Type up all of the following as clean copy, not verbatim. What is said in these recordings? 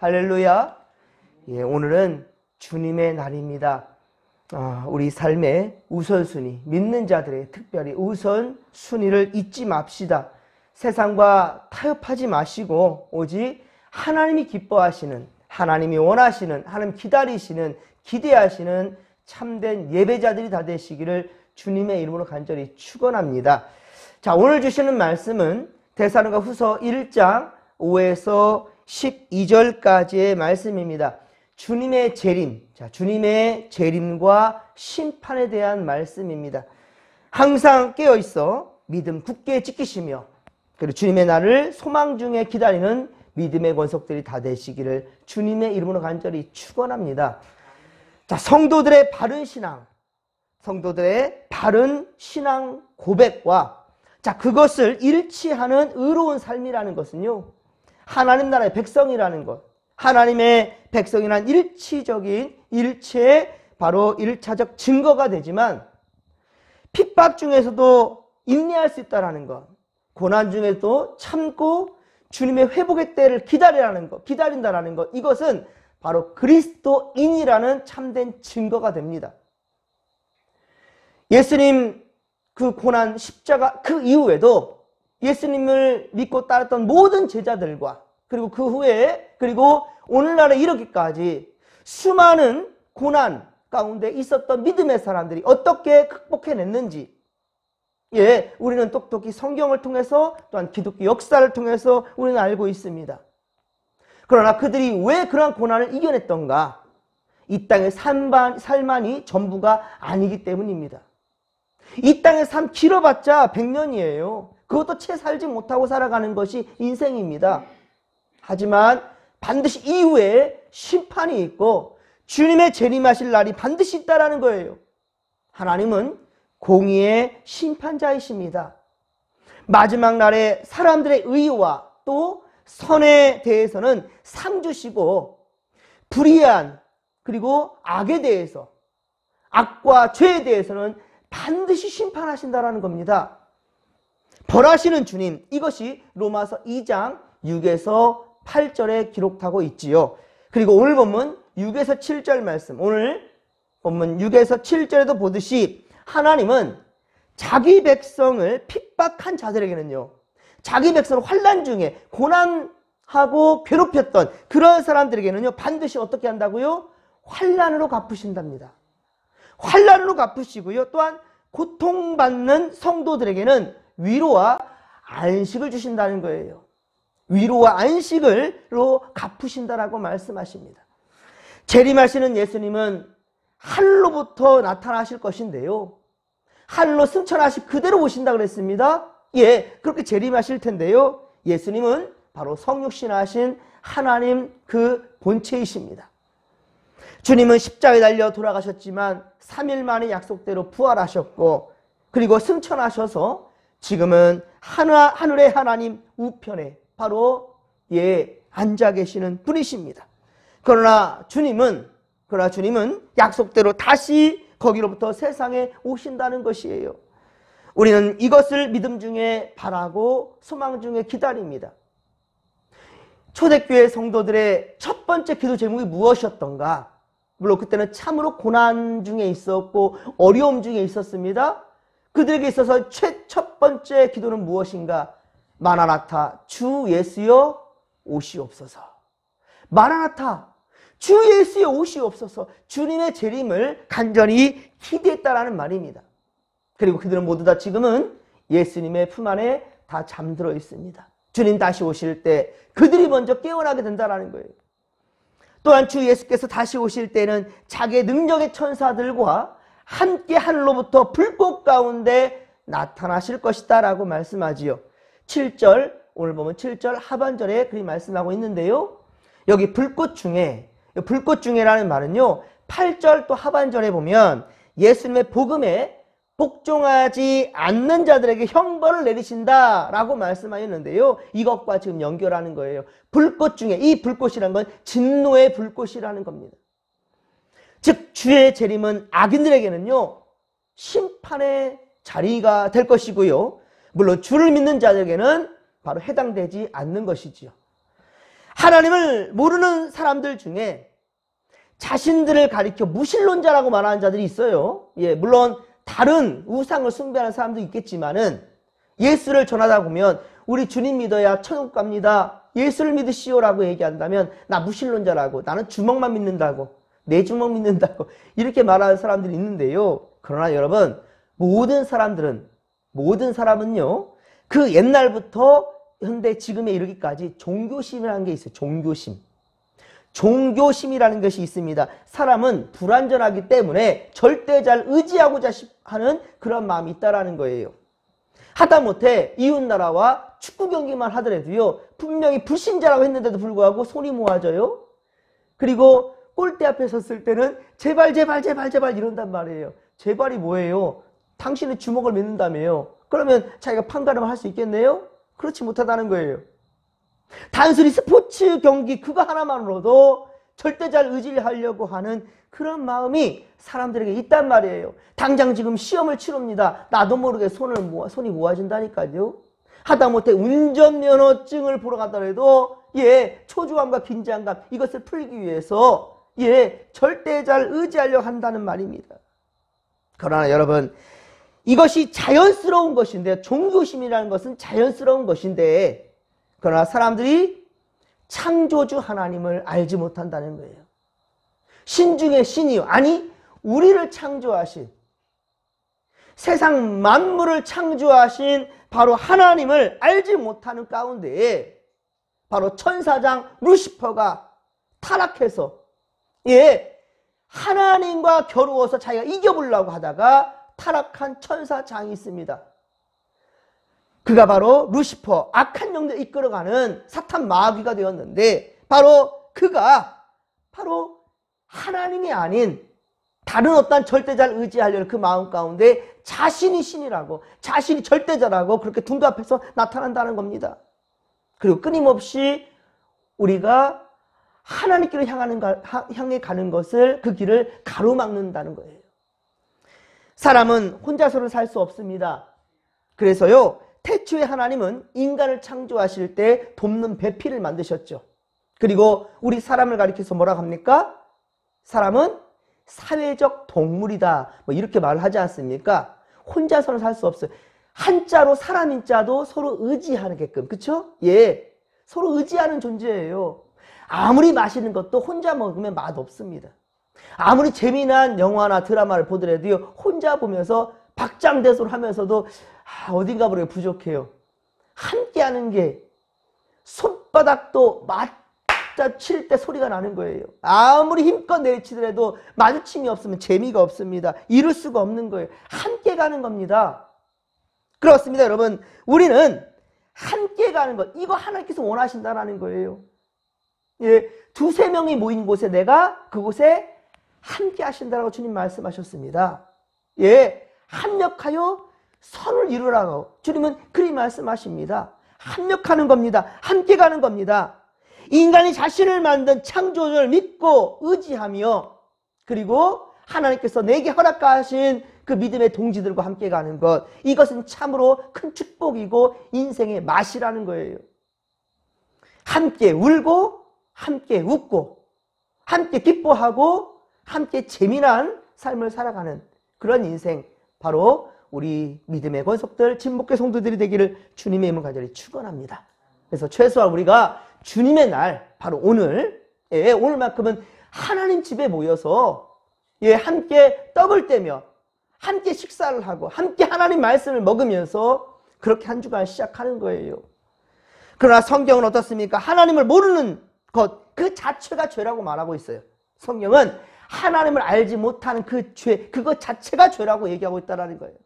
할렐루야. 예, 오늘은 주님의 날입니다. 우리 삶의 우선순위, 믿는 자들의 특별히 우선순위를 잊지 맙시다. 세상과 타협하지 마시고 오직 하나님이 기뻐하시는, 하나님이 원하시는, 하나님 기다리시는, 기대하시는 참된 예배자들이 다 되시기를 주님의 이름으로 간절히 축원합니다. 자, 오늘 주시는 말씀은 데살로니가 후서 1장 5에서 12절까지의 말씀입니다. 주님의 재림, 주님의 재림과 심판에 대한 말씀입니다. 항상 깨어있어 믿음 굳게 지키시며 그리고 주님의 날을 소망 중에 기다리는 믿음의 권속들이 다 되시기를 주님의 이름으로 간절히 축원합니다. 자, 성도들의 바른 신앙, 성도들의 바른 신앙 고백과 그것을 일치하는 의로운 삶이라는 것은요, 하나님 나라의 백성이라는 것, 하나님의 백성이란 일치적인 일체의 바로 1차적 증거가 되지만 핍박 중에서도 인내할 수 있다는 것, 고난 중에도 참고 주님의 회복의 때를 기다린다는 것, 이것은 바로 그리스도인이라는 참된 증거가 됩니다. 예수님 그 고난 십자가 그 이후에도 예수님을 믿고 따랐던 모든 제자들과 그리고 그 후에 그리고 오늘날에 이르기까지 수많은 고난 가운데 있었던 믿음의 사람들이 어떻게 극복해냈는지, 우리는 똑똑히 성경을 통해서 또한 기독교 역사를 통해서 우리는 알고 있습니다. 그러나 그들이 왜 그러한 고난을 이겨냈던가? 이 땅의 삶만이 전부가 아니기 때문입니다. 이 땅의 삶 길어봤자 100년이에요. 그것도 채 살지 못하고 살아가는 것이 인생입니다. 하지만 반드시 이후에 심판이 있고 주님의 재림하실 날이 반드시 있다라는 거예요. 하나님은 공의의 심판자이십니다. 마지막 날에 사람들의 의와 또 선에 대해서는 상 주시고 불의한 그리고 악에 대해서, 악과 죄에 대해서는 반드시 심판하신다라는 겁니다. 벌하시는 주님, 이것이 로마서 2장 6에서 8절에 기록하고 있지요. 그리고 오늘 본문 6에서 7절 말씀, 오늘 본문 6에서 7절에도 보듯이 하나님은 자기 백성을 핍박한 자들에게는요, 자기 백성을 환난 중에 고난하고 괴롭혔던 그런 사람들에게는요, 반드시 어떻게 한다고요? 환난으로 갚으신답니다. 환난으로 갚으시고요, 또한 고통받는 성도들에게는 위로와 안식을 주신다는 거예요. 위로와 안식을로 갚으신다라고 말씀하십니다. 재림하시는 예수님은 하늘로부터 나타나실 것인데요, 하늘로 승천하시 그대로 오신다 그랬습니다. 그렇게 재림하실 텐데요, 예수님은 바로 성육신하신 하나님 그 본체이십니다. 주님은 십자가에 달려 돌아가셨지만 3일 만에 약속대로 부활하셨고 그리고 승천하셔서 지금은 하늘의 하나님 우편에 바로 앉아 계시는 분이십니다. 그러나 주님은 약속대로 다시 거기로부터 세상에 오신다는 것이에요. 우리는 이것을 믿음 중에 바라고 소망 중에 기다립니다. 초대교회 성도들의 첫 번째 기도 제목이 무엇이었던가? 물론 그때는 참으로 고난 중에 있었고 어려움 중에 있었습니다. 그들에게 있어서 첫 번째 기도는 무엇인가? 마라나타, 주 예수여 오시옵소서. 마라나타, 주 예수여 오시옵소서. 주님의 재림을 간절히 기대했다라는 말입니다. 그리고 그들은 모두 다 지금은 예수님의 품 안에 다 잠들어 있습니다. 주님 다시 오실 때 그들이 먼저 깨어나게 된다는 거예요. 또한 주 예수께서 다시 오실 때는 자기의 능력의 천사들과 함께 하늘로부터 불꽃 가운데 나타나실 것이다 라고 말씀하지요. 7절, 오늘 보면 7절 하반절에 그리 말씀하고 있는데요, 여기 불꽃 중에라는 말은요, 8절 또 하반절에 보면 예수님의 복음에 복종하지 않는 자들에게 형벌을 내리신다라고 말씀하였는데요, 이것과 지금 연결하는 거예요. 불꽃 중에, 이 불꽃이라는 건 진노의 불꽃이라는 겁니다. 즉 주의 재림은 악인들에게는요, 심판의 자리가 될 것이고요, 물론 주를 믿는 자들에게는 바로 해당되지 않는 것이지요. 하나님을 모르는 사람들 중에 자신들을 가리켜 무신론자라고 말하는 자들이 있어요. 예, 물론 다른 우상을 숭배하는 사람도 있겠지만은 예수를 전하다 보면 우리 주님 믿어야 천국 갑니다. 예수를 믿으시오라고 얘기한다면 나 무신론자라고, 나는 주먹만 믿는다고, 내 주먹 믿는다고 이렇게 말하는 사람들이 있는데요. 그러나 여러분, 모든 사람은요, 그 옛날부터 현대 지금에 이르기까지 종교심이라는 게 있어요. 종교심이라는 것이 있습니다. 사람은 불완전하기 때문에 절대자를 의지하고자 하는 그런 마음이 있다라는 거예요. 하다못해 이웃나라와 축구 경기만 하더라도요, 분명히 불신자라고 했는데도 불구하고 손이 모아져요. 그리고 골대 앞에 섰을 때는 제발 이런단 말이에요. 제발이 뭐예요? 당신의 주먹을 믿는다며요. 그러면 자기가 판가름을 할 수 있겠네요? 그렇지 못하다는 거예요. 단순히 스포츠 경기 그거 하나만으로도 절대자를 의지하려고 하는 그런 마음이 사람들에게 있단 말이에요. 당장 지금 시험을 치릅니다. 나도 모르게 손이 모아진다니까요. 하다못해 운전면허증을 보러 갔더라도 초조함과 긴장감 이것을 풀기 위해서 절대자를 의지하려고 한다는 말입니다. 그러나 여러분, 이것이 자연스러운 것인데, 종교심이라는 것은 자연스러운 것인데, 그러나 사람들이 창조주 하나님을 알지 못한다는 거예요. 신 중에 신이요, 아니 우리를 창조하신, 세상 만물을 창조하신 바로 하나님을 알지 못하는 가운데에 바로 천사장 루시퍼가 타락해서 하나님과 겨루어서 자기가 이겨보려고 하다가 타락한 천사장이 있습니다. 그가 바로 루시퍼, 악한 영들 이끌어가는 사탄 마귀가 되었는데, 그가 하나님이 아닌 다른 어떤 절대자를 의지하려는 그 마음 가운데 자신이 신이라고, 자신이 절대자라고 그렇게 둔갑해서 나타난다는 겁니다. 그리고 끊임없이 우리가 하나님께로 향해 가는 것을, 그 길을 가로막는다는 거예요. 사람은 혼자서는 살 수 없습니다. 그래서요, 태초에 하나님은 인간을 창조하실 때 돕는 배필을 만드셨죠. 그리고 우리 사람을 가리켜서 뭐라고 합니까? 사람은 사회적 동물이다, 이렇게 말을 하지 않습니까? 혼자서는 살 수 없어요. 한자로 사람인자도 서로 의지하게끔, 그쵸? 서로 의지하는 존재예요. 아무리 맛있는 것도 혼자 먹으면 맛없습니다. 아무리 재미난 영화나 드라마를 보더라도요, 혼자 보면서 박장대소를 하면서도 어딘가 모르게 부족해요. 함께 하는 게 손바닥도 맞다 칠 때 소리가 나는 거예요. 아무리 힘껏 내리치더라도 마주침이 없으면 재미가 없습니다. 이룰 수가 없는 거예요. 함께 가는 겁니다. 그렇습니다, 여러분. 우리는 함께 가는 것, 이거 하나님께서 원하신다라는 거예요. 두세 명이 모인 곳에 내가 그곳에 함께 하신다라고 주님 말씀하셨습니다. 합력하여 선을 이루라고 주님은 그리 말씀하십니다. 합력하는 겁니다. 함께 가는 겁니다. 인간이 자신을 만든 창조주를 믿고 의지하며, 그리고 하나님께서 내게 허락하신 그 믿음의 동지들과 함께 가는 것, 이것은 참으로 큰 축복이고 인생의 맛이라는 거예요. 함께 울고 함께 웃고 함께 기뻐하고 함께 재미난 삶을 살아가는 그런 인생, 바로 우리 믿음의 권속들, 진목계 성도들이 되기를 주님의 이름으로 간절히 축원합니다. 그래서 최소한 우리가 주님의 날, 바로 오늘만큼은 하나님 집에 모여서 함께 떡을 떼며 함께 식사를 하고 함께 하나님 말씀을 먹으면서 그렇게 한 주간 시작하는 거예요. 그러나 성경은 어떻습니까? 하나님을 모르는 것, 그 자체가 죄라고 말하고 있어요. 성경은 하나님을 알지 못하는 그 죄, 그것 자체가 죄라고 얘기하고 있다는 거예요.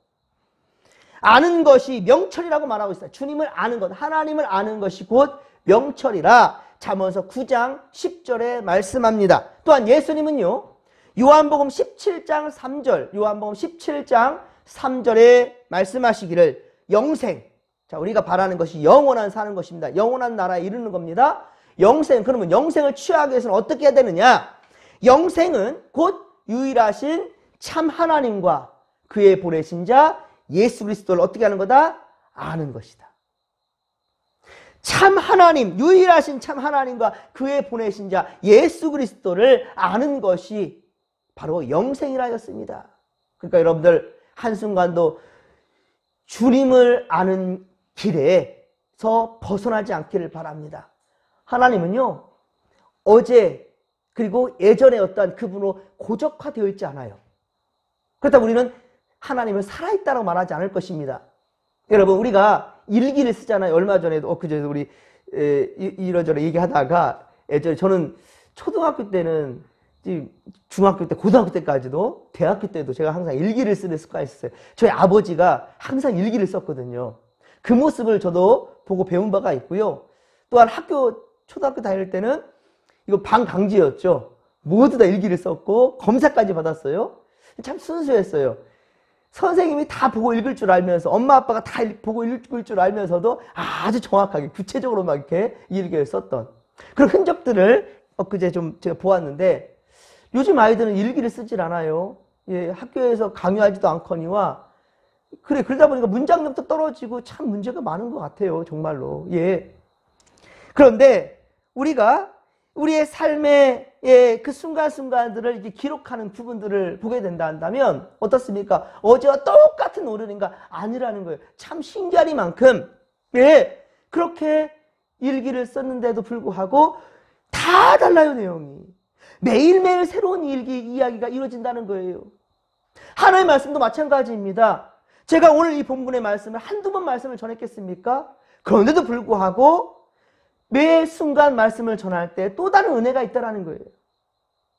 아는 것이 명철이라고 말하고 있어요. 주님을 아는 것, 하나님을 아는 것이 곧 명철이라 잠언서 9장 10절에 말씀합니다. 또한 예수님은요, 요한복음 17장 3절에 말씀하시기를 영생, 자, 우리가 바라는 것이 영원한 사는 것입니다. 영원한 나라에 이르는 겁니다. 영생, 그러면 영생을 취하기 위해서는 어떻게 해야 되느냐? 영생은 곧 유일하신 참 하나님과 그의 보내신 자 예수 그리스도를 어떻게 하는 거다? 아는 것이다. 참 하나님, 유일하신 참 하나님과 그의 보내신 자 예수 그리스도를 아는 것이 바로 영생이라 하였습니다. 그러니까 여러분들 한순간도 주님을 아는 길에서 벗어나지 않기를 바랍니다. 하나님은요, 어제 그리고 예전에 어떤 그분으로 고적화되어 있지 않아요. 그렇다고 우리는 하나님을 살아있다고 말하지 않을 것입니다. 여러분, 우리가 일기를 쓰잖아요. 얼마 전에도 그전에 우리 이러저러 얘기하다가 예전에 저는 초등학교 때는 중학교 때, 고등학교 때까지도, 대학교 때도 제가 항상 일기를 쓰는 습관이 있었어요. 저희 아버지가 항상 일기를 썼거든요. 그 모습을 저도 보고 배운 바가 있고요. 또한 초등학교 다닐 때는 이거 반강제였죠. 모두 다 일기를 썼고 검사까지 받았어요. 참 순수했어요. 선생님이 다 보고 읽을 줄 알면서, 엄마 아빠가 다 보고 읽을 줄 알면서도 아주 정확하게 구체적으로 막 이렇게 일기를 썼던 그런 흔적들을 엊그제 좀 제가 보았는데, 요즘 아이들은 일기를 쓰질 않아요. 예, 학교에서 강요하지도 않거니와 그러다 보니까 문장력도 떨어지고 참 문제가 많은 것 같아요. 정말로. 예. 그런데 우리가 우리의 삶의 그 순간순간들을 이렇게 기록하는 부분들을 보게 된다 한다면 어떻습니까? 어제와 똑같은 오늘인가? 아니라는 거예요. 참 신기하리만큼 예, 그렇게 일기를 썼는데도 불구하고 다 달라요, 내용이. 매일매일 새로운 이야기가 이루어진다는 거예요. 하나님의 말씀도 마찬가지입니다. 제가 오늘 이 본문의 말씀을 한두 번 말씀을 전했겠습니까? 그런데도 불구하고 매 순간 말씀을 전할 때 또 다른 은혜가 있다는 거예요.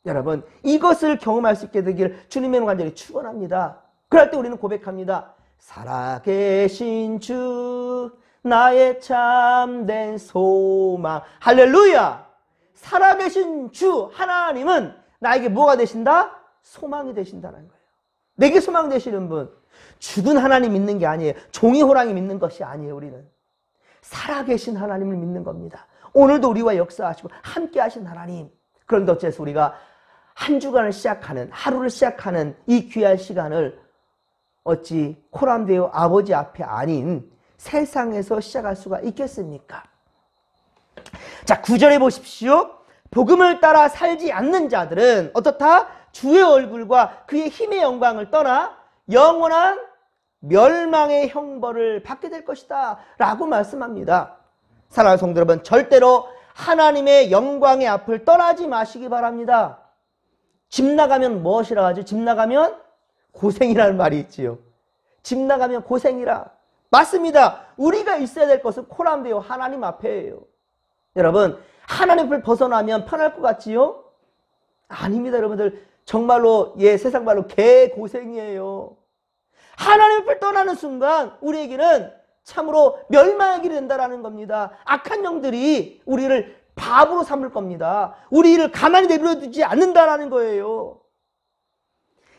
여러분, 이것을 경험할 수 있게 되기를 주님의 간절히 축원합니다. 그럴 때 우리는 고백합니다. 살아계신 주, 나의 참된 소망. 할렐루야! 살아계신 주 하나님은 나에게 뭐가 되신다? 소망이 되신다는 거예요. 내게 소망 되시는 분, 죽은 하나님 믿는 게 아니에요. 종이 호랑이 믿는 것이 아니에요. 우리는 살아계신 하나님을 믿는 겁니다. 오늘도 우리와 역사하시고 함께 하신 하나님. 그런데 어째서 우리가 한 주간을 시작하는, 하루를 시작하는 이 귀한 시간을 어찌 코람데오 아버지 앞에 아닌 세상에서 시작할 수가 있겠습니까? 자, 9절에 보십시오. 복음을 따라 살지 않는 자들은 어떻다? 주의 얼굴과 그의 힘의 영광을 떠나 영원한 멸망의 형벌을 받게 될 것이다 라고 말씀합니다. 사랑하는 성도 여러분, 절대로 하나님의 영광의 앞을 떠나지 마시기 바랍니다. 집 나가면 무엇이라 하죠? 집 나가면 고생이라는 말이 있지요. 집 나가면 고생이라. 맞습니다. 우리가 있어야 될 것은 코람데오 하나님 앞에예요. 여러분, 하나님 앞을 벗어나면 편할 것 같지요? 아닙니다. 여러분들, 정말로 세상 말로 개고생이에요. 하나님 앞을 떠나는 순간 우리에게는 참으로 멸망의 길이 된다는 겁니다. 악한 영들이 우리를 바보로 삼을 겁니다. 우리를 가만히 내버려두지 않는다라는 거예요.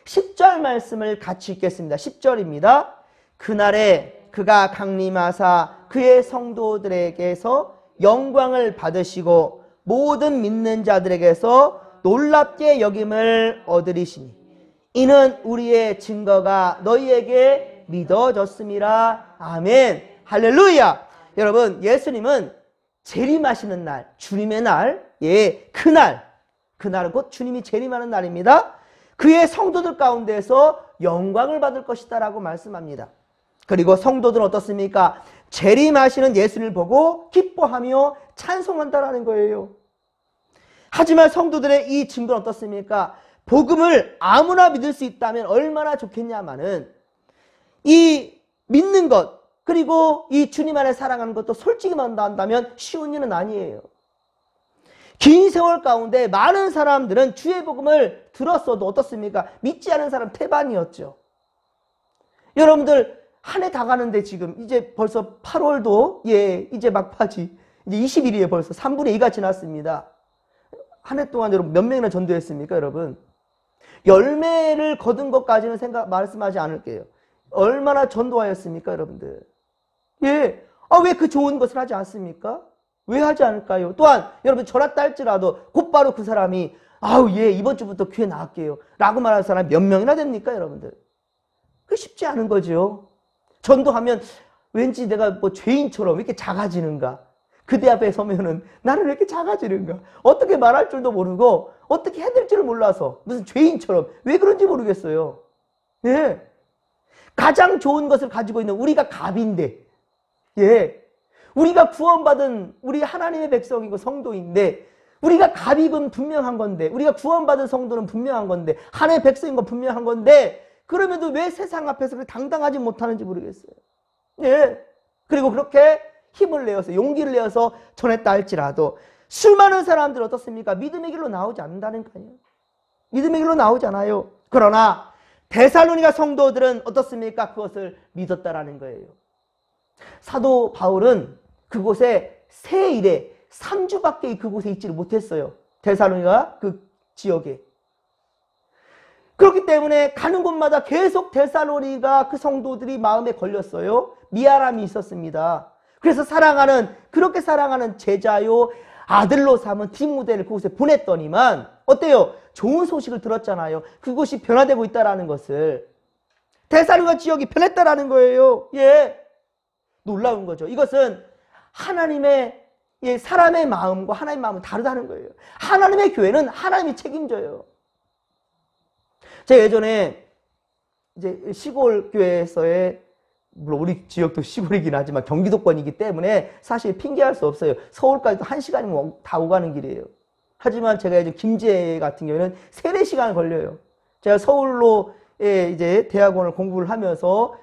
10절 말씀을 같이 읽겠습니다. 10절입니다. 그날에 그가 강림하사 그의 성도들에게서 영광을 받으시고 모든 믿는 자들에게서 놀랍게 여김을 얻으리시니 이는 우리의 증거가 너희에게 믿어졌음이라. 아멘. 할렐루야. 여러분, 예수님은 재림하시는 날, 주님의 날, 그날은 곧 주님이 재림하는 날입니다. 그의 성도들 가운데서 영광을 받을 것이다 라고 말씀합니다. 그리고 성도들은 어떻습니까? 재림하시는 예수님을 보고 기뻐하며 찬송한다라는 거예요. 하지만 성도들의 이 증거는 어떻습니까? 복음을 아무나 믿을 수 있다면 얼마나 좋겠냐마는 이 믿는 것 그리고 이 주님 안에 사랑하는 것도 솔직히 말한다면 쉬운 일은 아니에요. 긴 세월 가운데 많은 사람들은 주의 복음을 들었어도 어떻습니까? 믿지 않은 사람 태반이었죠. 여러분들 한 해 다 가는데 지금 이제 벌써 8월도 이제 막바지 이제 20일이에요. 벌써 3분의 2가 지났습니다. 한 해 동안 여러분 몇 명이나 전도했습니까, 여러분? 열매를 거둔 것까지는 말씀하지 않을게요. 얼마나 전도하였습니까, 여러분들? 왜 그 좋은 것을 하지 않습니까? 왜 하지 않을까요? 또한 여러분 전화 할지라도 곧바로 그 사람이 이번 주부터 교회 나갈게요 라고 말하는 사람이 몇 명이나 됩니까, 여러분들? 그게 쉽지 않은 거죠. 전도하면 왠지 내가 뭐 죄인처럼 이렇게 작아지는가? 그대 앞에 서면은 나는 왜 이렇게 작아지는가? 어떻게 말할 줄도 모르고 어떻게 해낼 줄을 몰라서 무슨 죄인처럼 왜 그런지 모르겠어요. 예. 가장 좋은 것을 가지고 있는 우리가 갑인데, 예. 우리가 구원받은 우리 하나님의 백성이고 성도인데, 우리가 갑이건 분명한 건데, 우리가 구원받은 성도는 분명한 건데, 하나님의 백성인 건 분명한 건데, 그럼에도 왜 세상 앞에서 당당하지 못하는지 모르겠어요. 예. 그리고 그렇게 힘을 내어서, 용기를 내어서 전했다 할지라도, 수많은 사람들 어떻습니까? 믿음의 길로 나오지 않는다는 거 아니에요. 믿음의 길로 나오지 않아요. 그러나, 데살로니가 성도들은 어떻습니까? 그것을 믿었다라는 거예요. 사도 바울은 그곳에 세 일에 3주밖에 그곳에 있지를 못했어요. 데살로니가 그 지역에. 그렇기 때문에 가는 곳마다 계속 데살로니가 그 성도들이 마음에 걸렸어요. 미안함이 있었습니다. 그래서 그렇게 사랑하는 제자요 아들로 삼은 디모데를 그곳에 보냈더니만 어때요? 좋은 소식을 들었잖아요. 그곳이 변화되고 있다라는 것을. 데살로니가 지역이 변했다라는 거예요. 예. 놀라운 거죠. 이것은 하나님의 사람의 마음과 하나님의 마음은 다르다는 거예요. 하나님의 교회는 하나님이 책임져요. 제가 예전에 이제 시골 교회에서의 물론 우리 지역도 시골이긴 하지만 경기도권이기 때문에 사실 핑계할 수 없어요. 서울까지도 1시간이면 다 오가는 길이에요. 하지만 제가 이제 김제 같은 경우에는 3, 4시간 걸려요. 제가 서울로 이제 대학원을 공부를 하면서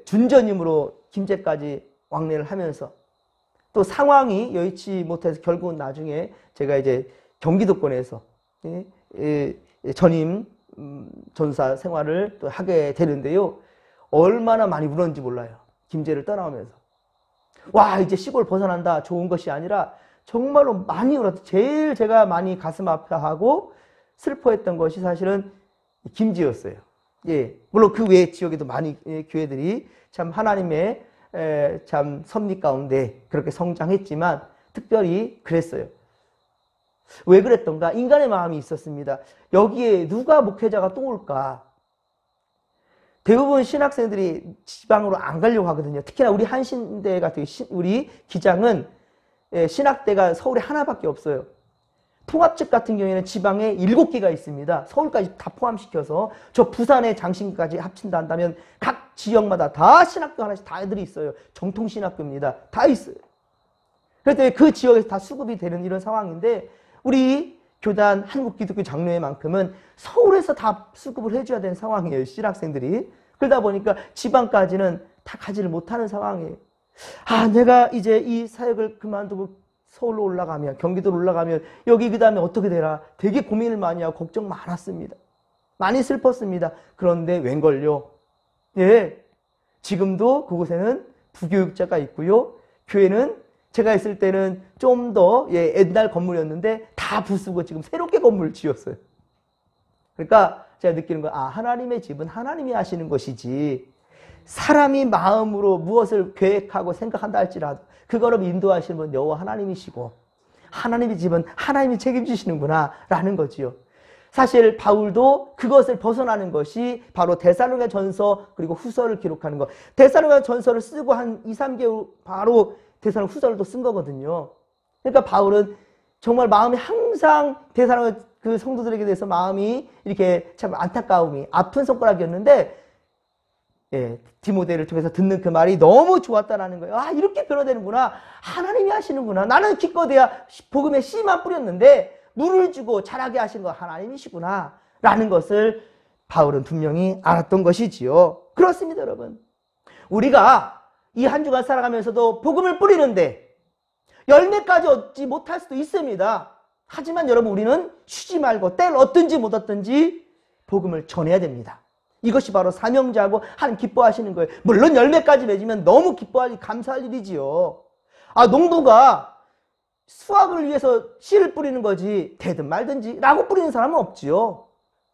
준전임으로 김제까지 왕래를 하면서 또 상황이 여의치 못해서 결국은 나중에 제가 이제 경기도권에서 전임 전사 생활을 또 하게 되는데요. 얼마나 많이 울었는지 몰라요. 김제를 떠나오면서. 와, 이제 시골 벗어난다. 좋은 것이 아니라 정말로 많이 울었어요. 제일 제가 많이 가슴 아파하고 슬퍼했던 것이 사실은 김제였어요. 예, 물론 그 외의 지역에도 많이 교회들이 참 하나님의 참 섭리 가운데 그렇게 성장했지만 특별히 그랬어요. 왜 그랬던가? 인간의 마음이 있었습니다. 여기에 누가 목회자가 또 올까? 대부분 신학생들이 지방으로 안 가려고 하거든요. 특히나 우리 한신대 같은 우리 기장은 신학대가 서울에 하나밖에 없어요. 통합 측 같은 경우에는 지방에 7개가 있습니다. 서울까지 다 포함시켜서 저 부산의 장신까지 합친다 한다면 각 지역마다 다 신학교 하나씩 다 애들이 있어요. 정통 신학교입니다. 다 있어요. 그럴 그 지역에서 다 수급이 되는 이런 상황인데 우리 교단 한국기독교 장로회만큼은 서울에서 다 수급을 해줘야 되는 상황이에요. 신학생들이. 그러다 보니까 지방까지는 다 가지를 못하는 상황이에요. 아, 내가 이제 이 사역을 그만두고 서울로 올라가면, 경기도로 올라가면 여기 그 다음에 어떻게 되나 되게 고민을 많이 하고 걱정 많았습니다. 많이 슬펐습니다. 그런데 웬걸요? 예, 지금도 그곳에는 부교육자가 있고요. 교회는 제가 있을 때는 좀 더 옛날 건물이었는데 다 부수고 지금 새롭게 건물을 지었어요. 그러니까 제가 느끼는 건 하나님의 집은 하나님이 하시는 것이지 사람이 마음으로 무엇을 계획하고 생각한다 할지라도 그거를 인도하시는 분 여호와 하나님이시고 하나님의 집은 하나님이 책임지시는구나 라는 거지요. 사실 바울도 그것을 벗어나는 것이 바로 데살로니가 전서 그리고 후서를 기록하는 것. 데살로니가 전서를 쓰고 한 2, 3개월 바로 데살로니가 후서를 또 쓴 거거든요. 그러니까 바울은 정말 마음이 항상 데살로니가 그 성도들에게 대해서 마음이 이렇게 참 안타까움이 아픈 손가락이었는데 디모데를 통해서 듣는 그 말이 너무 좋았다라는 거예요. 이렇게 변화되는구나. 하나님이 하시는구나. 나는 기껏해야 복음에 씨만 뿌렸는데 물을 주고 자라게 하신 거 하나님이시구나. 라는 것을 바울은 분명히 알았던 것이지요. 그렇습니다, 여러분. 우리가 이 한 주간 살아가면서도 복음을 뿌리는데 열매까지 얻지 못할 수도 있습니다. 하지만 여러분 우리는 쉬지 말고 때를 얻든지 못 얻든지 복음을 전해야 됩니다. 이것이 바로 사명자고 하나님 기뻐하시는 거예요. 물론 열매까지 맺으면 너무 기뻐하지 감사할 일이지요. 농부가 수확을 위해서 씨를 뿌리는 거지 되든 말든지 라고 뿌리는 사람은 없지요.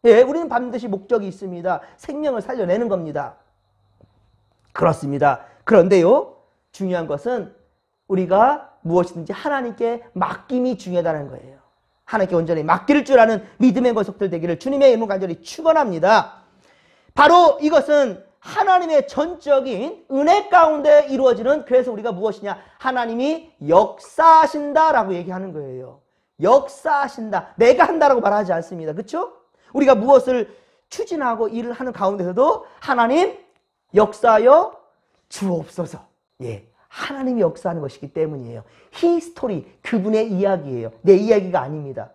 우리는 반드시 목적이 있습니다. 생명을 살려내는 겁니다. 그렇습니다. 그런데요, 중요한 것은 우리가 무엇이든지 하나님께 맡김이 중요하다는 거예요. 하나님께 온전히 맡길 줄 아는 믿음의 권속들 되기를 주님의 이름 간절히 축원합니다. 바로 이것은 하나님의 전적인 은혜 가운데 이루어지는, 그래서 우리가 무엇이냐? 하나님이 역사하신다라고 얘기하는 거예요. 역사하신다. 내가 한다라고 말하지 않습니다. 그렇죠? 우리가 무엇을 추진하고 일을 하는 가운데서도 하나님 역사하여 주옵소서. 예, 하나님이 역사하는 것이기 때문이에요. 히스토리, 그분의 이야기예요. 내 이야기가 아닙니다.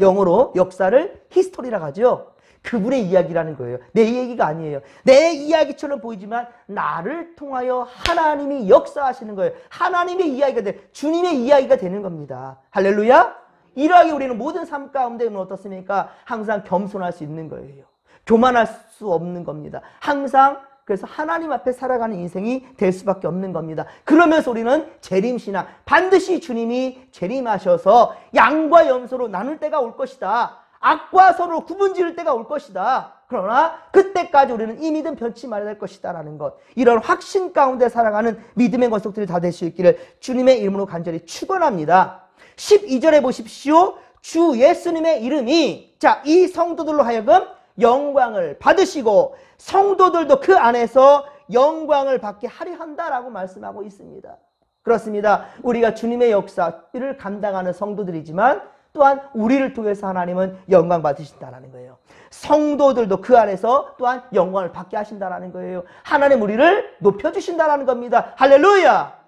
영어로 역사를 히스토리라고 하죠. 그분의 이야기라는 거예요. 내 얘기가 아니에요. 내 이야기처럼 보이지만 나를 통하여 하나님이 역사하시는 거예요. 하나님의 이야기가 주님의 이야기가 되는 겁니다. 할렐루야. 이러하게 우리는 모든 삶 가운데는 어떻습니까? 항상 겸손할 수 있는 거예요. 교만할 수 없는 겁니다. 항상 그래서 하나님 앞에 살아가는 인생이 될 수밖에 없는 겁니다. 그러면서 우리는 재림신앙, 반드시 주님이 재림하셔서 양과 염소로 나눌 때가 올 것이다. 악과 선으로 구분 지을 때가 올 것이다. 그러나 그때까지 우리는 이 믿음 변치 말아야 될 것이다 라는 것, 이런 확신 가운데 살아가는 믿음의 권속들이 다 될 수 있기를 주님의 이름으로 간절히 축원합니다. 12절에 보십시오. 주 예수님의 이름이, 자, 이 성도들로 하여금 영광을 받으시고 성도들도 그 안에서 영광을 받게 하려 한다라고 말씀하고 있습니다. 그렇습니다. 우리가 주님의 역사를 감당하는 성도들이지만 또한 우리를 통해서 하나님은 영광 받으신다라는 거예요. 성도들도 그 안에서 또한 영광을 받게 하신다라는 거예요. 하나님 우리를 높여주신다라는 겁니다. 할렐루야.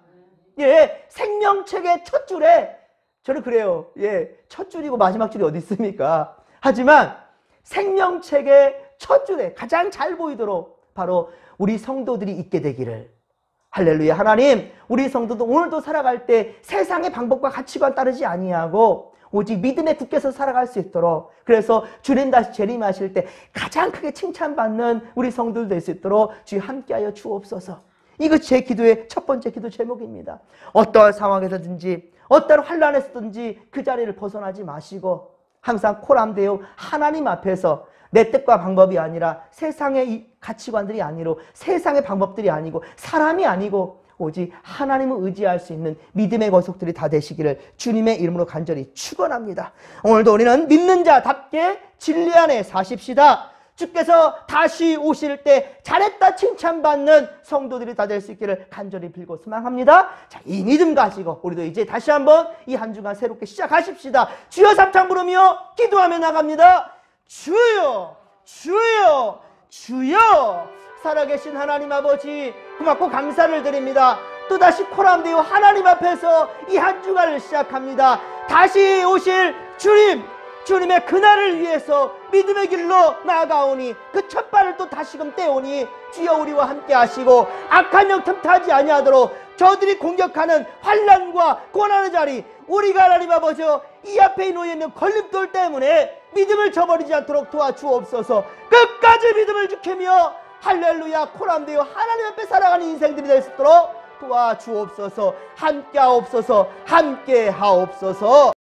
예, 생명책의 첫 줄에 저는 그래요. 예, 첫 줄이고 마지막 줄이 어디 있습니까? 하지만 생명책의 첫 줄에 가장 잘 보이도록 바로 우리 성도들이 있게 되기를. 할렐루야. 하나님, 우리 성도도 오늘도 살아갈 때 세상의 방법과 가치관 따르지 아니하고 오직 믿음에 굳게서 살아갈 수 있도록, 그래서 주님 다시 재림하실 때 가장 크게 칭찬받는 우리 성도들 될 수 있도록 주여 함께하여 주옵소서. 이것이 제 기도의 첫 번째 기도 제목입니다. 어떠한 상황에서든지 어떠한 환난에서든지 그 자리를 벗어나지 마시고 항상 코람되어 하나님 앞에서 내 뜻과 방법이 아니라 세상의 가치관들이 아니고 세상의 방법들이 아니고 사람이 아니고 오직 하나님을 의지할 수 있는 믿음의 권속들이 다 되시기를 주님의 이름으로 간절히 축원합니다. 오늘도 우리는 믿는 자답게 진리 안에 사십시다. 주께서 다시 오실 때 잘했다 칭찬받는 성도들이 다 될 수 있기를 간절히 빌고 소망합니다. 자, 이 믿음 가지고 우리도 이제 다시 한번 이 한 주간 새롭게 시작하십시다. 주여 삼창 부르며 기도하며 나갑니다. 주여, 주여, 주여. 살아계신 하나님 아버지, 고맙고 감사를 드립니다. 또다시 코람되어 하나님 앞에서 이 한 주간을 시작합니다. 다시 오실 주님, 주님의 그날을 위해서 믿음의 길로 나아가오니 그 첫 발을 또 다시금 떼오니 주여 우리와 함께 하시고 악한 영 틈타지 아니하도록 저들이 공격하는 환난과 고난의 자리, 우리가 하나님 아버지 이 앞에 놓여 있는 걸림돌 때문에 믿음을 저버리지 않도록 도와주옵소서. 끝까지 믿음을 지키며 할렐루야 코람되어 하나님 앞에 살아가는 인생들이 될 수 있도록 도와주옵소서. 함께 하옵소서. 함께 하옵소서.